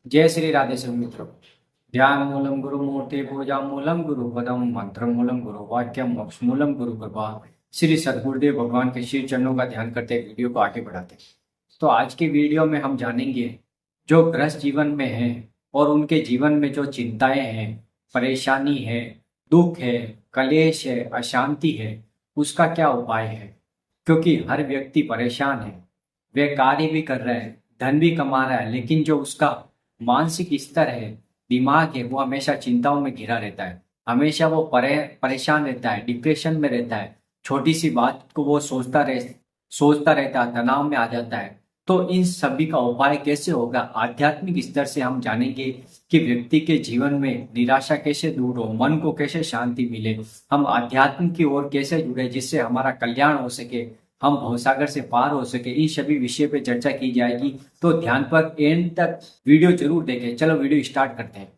जय श्री राधे शिव मित्रों। ध्यान मूलम गुरु मूर्ति पूजा मूलम गुरु पदम मंत्र मूलम गुरु वाक्यम मोक्ष मूलम गुरु कृपा। श्री सद्गुरुदेव भगवान के श्री चरणों का ध्यान करते वीडियो को आगे बढ़ाते हैं। तो आज के वीडियो में हम जानेंगे जो गृहस्थ जीवन में है और उनके जीवन में जो चिंताएं हैं, परेशानी है, दुख है, कलेश है, अशांति है, उसका क्या उपाय है। क्योंकि हर व्यक्ति परेशान है, वह कार्य भी कर रहा है, धन भी कमा रहा है, लेकिन जो उसका मानसिक स्तर है, दिमाग है, वो हमेशा चिंताओं में घिरा रहता है। हमेशा वो परेशान रहता है, डिप्रेशन में रहता है। छोटी सी बात को वो सोचता रहता है, तनाव में आ जाता है। तो इन सभी का उपाय कैसे होगा, आध्यात्मिक स्तर से हम जानेंगे कि व्यक्ति के जीवन में निराशा कैसे दूर हो, मन को कैसे शांति मिले, हम आध्यात्म की ओर कैसे जुड़े जिससे हमारा कल्याण हो सके, हम भवसागर से पार हो सके। इन सभी विषय पे चर्चा की जाएगी। तो ध्यान पर एंड तक वीडियो जरूर देखें। चलो वीडियो स्टार्ट करते हैं।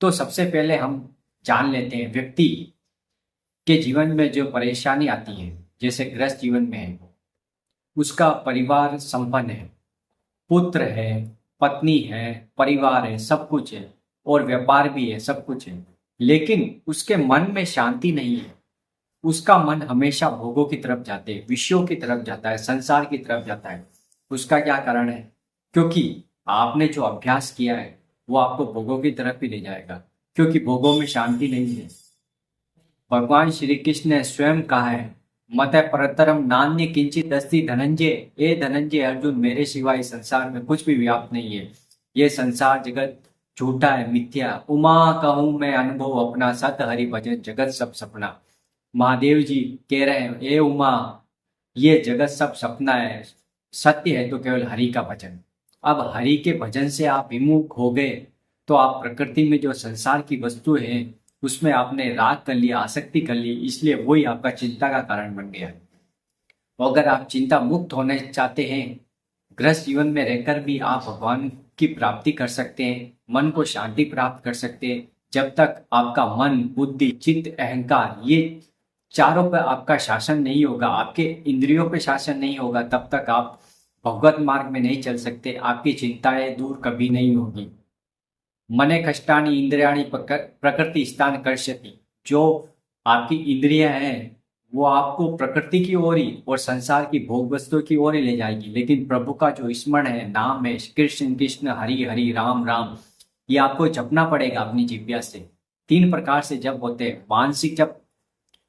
तो सबसे पहले हम जान लेते हैं व्यक्ति के जीवन में जो परेशानी आती है, जैसे गृहस्थ जीवन में है, उसका परिवार संपन्न है, पुत्र है, पत्नी है, परिवार है, सब कुछ है, और व्यापार भी है, सब कुछ है, लेकिन उसके मन में शांति नहीं है। उसका मन हमेशा भोगों की तरफ जाते हैं, विषयों की तरफ जाता है, संसार की तरफ जाता है। उसका क्या कारण है? क्योंकि आपने जो अभ्यास किया है वो आपको भोगों की तरफ ही ले जाएगा, क्योंकि भोगों में शांति नहीं है। भगवान श्री कृष्ण ने स्वयं कहा है, मत परतरम नान्य किंचित अस्ति धनंजय। ए धनंजय अर्जुन, मेरे सिवाय इस संसार में कुछ भी व्याप्त नहीं है। ये संसार जगत झूठा है, मिथ्या। उमा कहूं मैं अनुभव अपना, सत हरि भजन जगत सब सपना। महादेव जी कह रहे हैं, ए उमा, ये जगत सब सपना है, सत्य है तो केवल हरि का भजन। अब हरि के भजन से आप विमुख हो गए तो आप प्रकृति में जो संसार की वस्तु है उसमें आपने राग कर लिया, आसक्ति कर ली, इसलिए वही आपका चिंता का कारण बन गया। और अगर आप चिंता मुक्त होने चाहते हैं, गृहस्थ जीवन में रहकर भी आप भगवान की प्राप्ति कर सकते हैं, मन को शांति प्राप्त कर सकते हैं। जब तक आपका मन, बुद्धि, चित्त, अहंकार, ये चारों पर आपका शासन नहीं होगा, आपके इंद्रियों पे शासन नहीं होगा, तब तक आप भगवत मार्ग में नहीं चल सकते। आपकी चिंताएं दूर कभी नहीं होगी। मने कष्टानि इंद्रियाणि प्रकृति स्थान कर्षति। जो आपकी इंद्रियां हैं वो आपको प्रकृति की ओर ही और संसार की भोग वस्तुओं की ओर ही ले जाएगी, लेकिन प्रभु का जो स्मरण है, नाम है, कृष्ण कृष्ण हरि हरि राम राम, ये आपको जपना पड़ेगा अपनी जिह्वा से। तीन प्रकार से जप होते हैं, मानसिक जप,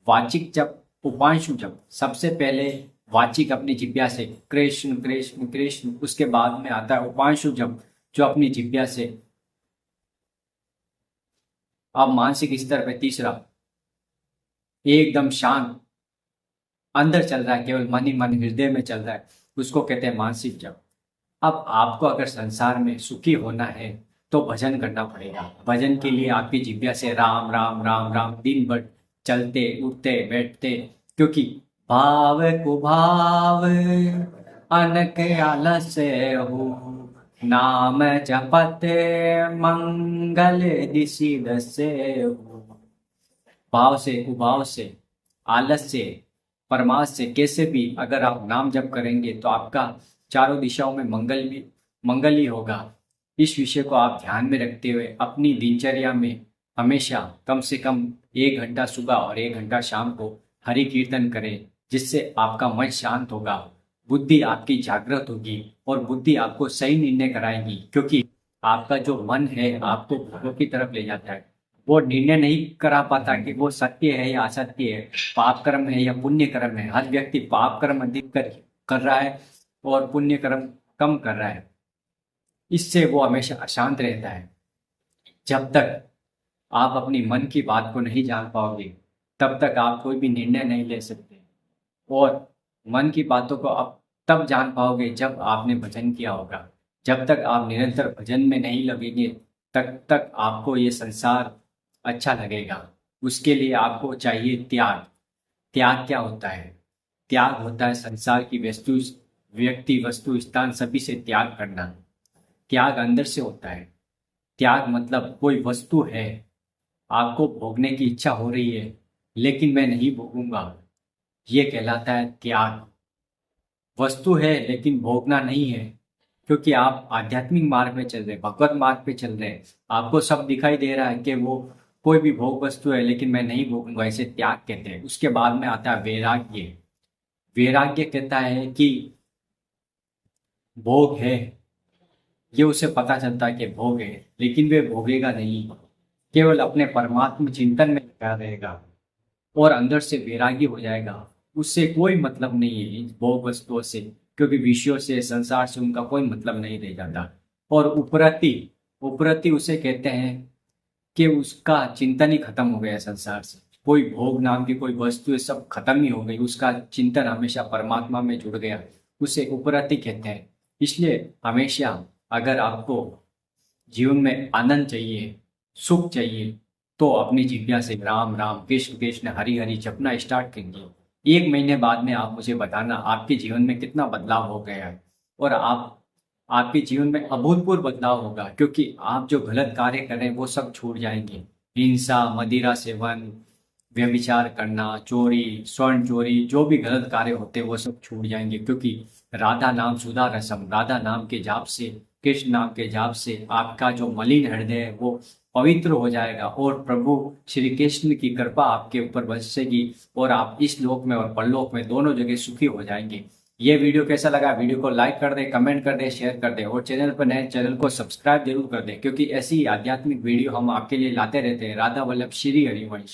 वाचिक जप, उपांशु जप। सबसे पहले वाचिक अपनी जिह्वा से कृष्ण कृष्ण कृष्ण, उसके बाद में आता है उपांशु जप जो अपनी जिह्वा से। अब मानसिक स्तर पे तीसरा, एकदम शांत, अंदर चल रहा है, केवल मन ही मन हृदय में चल रहा है, उसको कहते हैं मानसिक जप। अब आपको अगर संसार में सुखी होना है तो भजन करना पड़ेगा। भजन के लिए आपकी जिह्वा से राम राम राम राम दिन भर चलते उठते बैठते, क्योंकि भाव कुभाव अनक आलस्य हो, नाम जपते मंगल दिशि दसे हो। भाव से, कुभाव से, आलस से, परमास से, कैसे भी अगर आप नाम जप करेंगे तो आपका चारों दिशाओं में मंगल ही होगा। इस विषय को आप ध्यान में रखते हुए अपनी दिनचर्या में हमेशा कम से कम 1 घंटा सुबह और 1 घंटा शाम को हरि कीर्तन करें, जिससे आपका मन शांत होगा, बुद्धि आपकी जागृत होगी और बुद्धि आपको सही निर्णय कराएगी। क्योंकि आपका जो मन है आपको भोगों की तरफ ले जाता है, वो निर्णय नहीं करा पाता कि वो सत्य है या असत्य है, पाप कर्म है या पुण्य कर्म है। हर व्यक्ति पाप कर्म अधिक कर रहा है और पुण्य कर्म कम कर रहा है, इससे वो हमेशा अशांत रहता है। जब तक आप अपनी मन की बात को नहीं जान पाओगे तब तक आप कोई भी निर्णय नहीं ले सकते। और मन की बातों को आप तब जान पाओगे जब आपने भजन किया होगा। जब तक आप निरंतर भजन में नहीं लगेंगे तब तक आपको ये संसार अच्छा लगेगा। उसके लिए आपको चाहिए त्याग। त्याग क्या होता है? त्याग होता है संसार की वस्तु, व्यक्ति, वस्तु, स्थान, सभी से त्याग करना। त्याग अंदर से होता है। त्याग मतलब कोई वस्तु है, आपको भोगने की इच्छा हो रही है लेकिन मैं नहीं भोगूंगा, ये कहलाता है त्याग। वस्तु है लेकिन भोगना नहीं है, क्योंकि आप आध्यात्मिक मार्ग में चल रहे हैं, भगवत मार्ग पे चल रहे हैं। आपको सब दिखाई दे रहा है कि वो कोई भी भोग वस्तु है, लेकिन मैं नहीं भोगूंगा, इसे त्याग कहते हैं। उसके बाद में आता है वैराग्य। वैराग्य कहता है कि भोग है, ये उसे पता चलता है कि भोग है, लेकिन वे भोगेगा नहीं, केवल अपने परमात्मा चिंतन में लगा रहेगा और अंदर से वैरागी हो जाएगा। उससे कोई मतलब नहीं है इन भोग वस्तुओं से, क्योंकि विषयों से, संसार से उनका कोई मतलब नहीं रह जाता। और उपरति, उपरति उसे कहते हैं कि उसका चिंतन ही खत्म हो गया संसार से। कोई भोग नाम की कोई वस्तु है, सब खत्म ही हो गई, उसका चिंतन हमेशा परमात्मा में जुड़ गया, उसे उपरति कहते हैं। इसलिए हमेशा अगर आपको जीवन में आनंद चाहिए, सुख चाहिए, तो अपनी जिज्ञासा से राम राम कृष्ण कृष्ण हरि हरि जपना स्टार्ट कीजिए। 1 महीने बाद में आप मुझे बताना आपके जीवन में कितना बदलाव हो गया है। और आपके जीवन में अभूतपूर्व बदलाव होगा, क्योंकि आप जो गलत कार्य कर रहे हैं वो सब छूट जाएंगे। हिंसा, मदिरा सेवन, व्यभिचार करना, चोरी, स्वर्ण चोरी, जो भी गलत कार्य होते हैं वो सब छूट जाएंगे, क्योंकि राधा नाम सुधा रसम, राधा नाम के जाप से, कृष्ण नाम के जाप से आपका जो मलिन हृदय है वो पवित्र हो जाएगा और प्रभु श्री कृष्ण की कृपा आपके ऊपर बरसेगी और आप इस लोक में और परलोक में दोनों जगह सुखी हो जाएंगे। ये वीडियो कैसा लगा? वीडियो को लाइक कर दें, कमेंट कर दें, शेयर कर दें और चैनल पर नए चैनल को सब्सक्राइब जरूर कर दें, क्योंकि ऐसी आध्यात्मिक वीडियो हम आपके लिए लाते रहते हैं। राधा वल्लभ श्री हरिवंश।